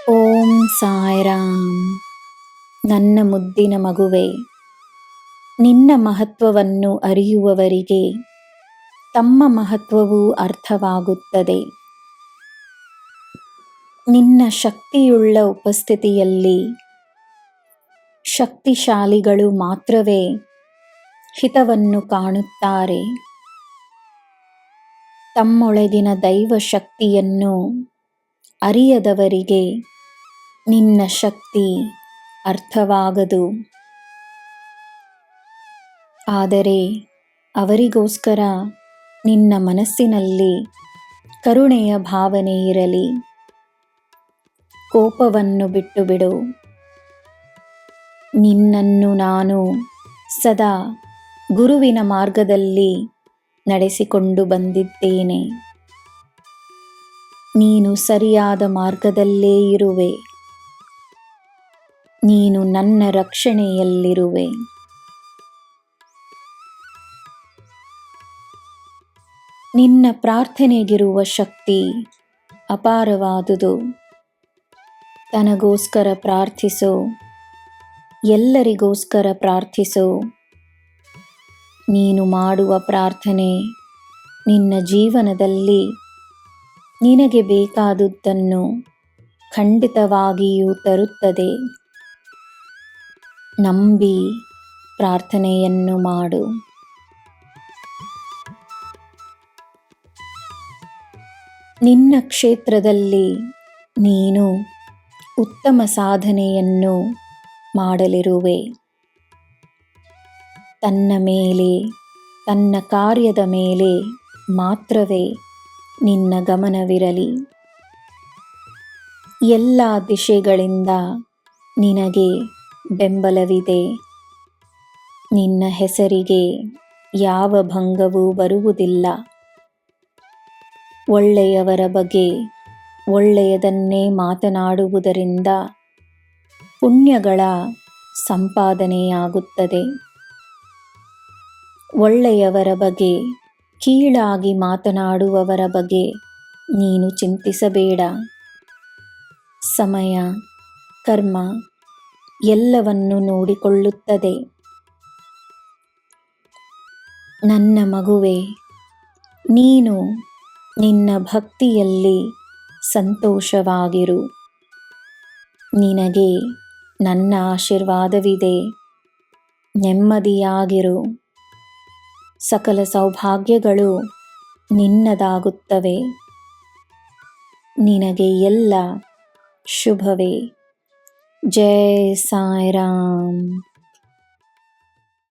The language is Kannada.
ಓಂ ಸಾಯಿರಾಮ್. ನನ್ನ ಮುದ್ದಿನ ಮಗುವೆ, ನಿನ್ನ ಮಹತ್ವವನ್ನು ಅರಿಯುವವರಿಗೆ ತಮ್ಮ ಮಹತ್ವವೂ ಅರ್ಥವಾಗುತ್ತದೆ. ನಿನ್ನ ಶಕ್ತಿಯುಳ್ಳ ಉಪಸ್ಥಿತಿಯಲ್ಲಿ ಶಕ್ತಿಶಾಲಿಗಳು ಮಾತ್ರವೇ ಹಿತವನ್ನು ಕಾಣುತ್ತಾರೆ. ತಮ್ಮೊಳಗಿನ ದೈವ ಶಕ್ತಿಯನ್ನು ಅರಿಯದವರಿಗೆ ನಿನ್ನ ಶಕ್ತಿ ಅರ್ಥವಾಗದು. ಆದರೆ ಅವರಿಗೋಸ್ಕರ ನಿನ್ನ ಮನಸ್ಸಿನಲ್ಲಿ ಕರುಣೆಯ ಭಾವನೆ ಇರಲಿ. ಕೋಪವನ್ನು ಬಿಟ್ಟು ಬಿಡು. ನಿನ್ನನ್ನು ನಾನು ಸದಾ ಗುರುವಿನ ಮಾರ್ಗದಲ್ಲಿ ನಡೆಸಿಕೊಂಡು ಬಂದಿದ್ದೇನೆ. ನೀನು ಸರಿಯಾದ ಮಾರ್ಗದಲ್ಲೇ ಇರುವೆ. ನೀನು ನನ್ನ ರಕ್ಷಣೆಯಲ್ಲಿರುವೆ. ನಿನ್ನ ಪ್ರಾರ್ಥನೆಗಿರುವ ಶಕ್ತಿ ಅಪಾರವಾದುದು. ತನಗೋಸ್ಕರ ಪ್ರಾರ್ಥಿಸು, ಎಲ್ಲರಿಗೋಸ್ಕರ ಪ್ರಾರ್ಥಿಸು. ನೀನು ಮಾಡುವ ಪ್ರಾರ್ಥನೆ ನಿನ್ನ ಜೀವನದಲ್ಲಿ ನಿನಗೆ ಬೇಕಾದುದನ್ನು ಖಂಡಿತವಾಗಿಯೂ ತರುತ್ತದೆ. ನಂಬಿ ಪ್ರಾರ್ಥನೆಯನ್ನು ಮಾಡು. ನಿನ್ನ ಕ್ಷೇತ್ರದಲ್ಲಿ ನೀನು ಉತ್ತಮ ಸಾಧನೆಯನ್ನು ಮಾಡಲಿರುವೆ. ತನ್ನ ಮೇಲೆ, ತನ್ನ ಕಾರ್ಯದ ಮೇಲೆ ಮಾತ್ರವೇ ನಿನ್ನ ಗಮನವಿರಲಿ. ಎಲ್ಲ ದಿಶೆಗಳಿಂದ ನಿನಗೆ ಬೆಂಬಲವಿದೆ. ನಿನ್ನ ಹೆಸರಿಗೆ ಯಾವ ಭಂಗವೂ ಬರುವುದಿಲ್ಲ. ಒಳ್ಳೆಯವರ ಬಗ್ಗೆ ಒಳ್ಳೆಯದನ್ನೇ ಮಾತನಾಡುವುದರಿಂದ ಪುಣ್ಯಗಳ ಸಂಪಾದನೆಯಾಗುತ್ತದೆ. ಒಳ್ಳೆಯವರ ಬಗ್ಗೆ ಕೀಳಾಗಿ ಮಾತನಾಡುವವರ ಬಗ್ಗೆ ನೀನು ಚಿಂತಿಸಬೇಡ. ಸಮಯ, ಕರ್ಮ ಎಲ್ಲವನ್ನೂ ನೋಡಿಕೊಳ್ಳುತ್ತದೆ. ನನ್ನ ಮಗುವೆ, ನೀನು ನಿನ್ನ ಭಕ್ತಿಯಲ್ಲಿ ಸಂತೋಷವಾಗಿರು. ನಿನಗೆ ನನ್ನ ಆಶೀರ್ವಾದವಿದೆ. ನೆಮ್ಮದಿಯಾಗಿರು. ಸಕಲ ಸೌಭಾಗ್ಯಗಳು ನಿನ್ನದಾಗುತ್ತವೆ. ನಿನಗೆ ಎಲ್ಲ ಶುಭವೇ. ಜೈ ಸಾಯಿರಾಮ್.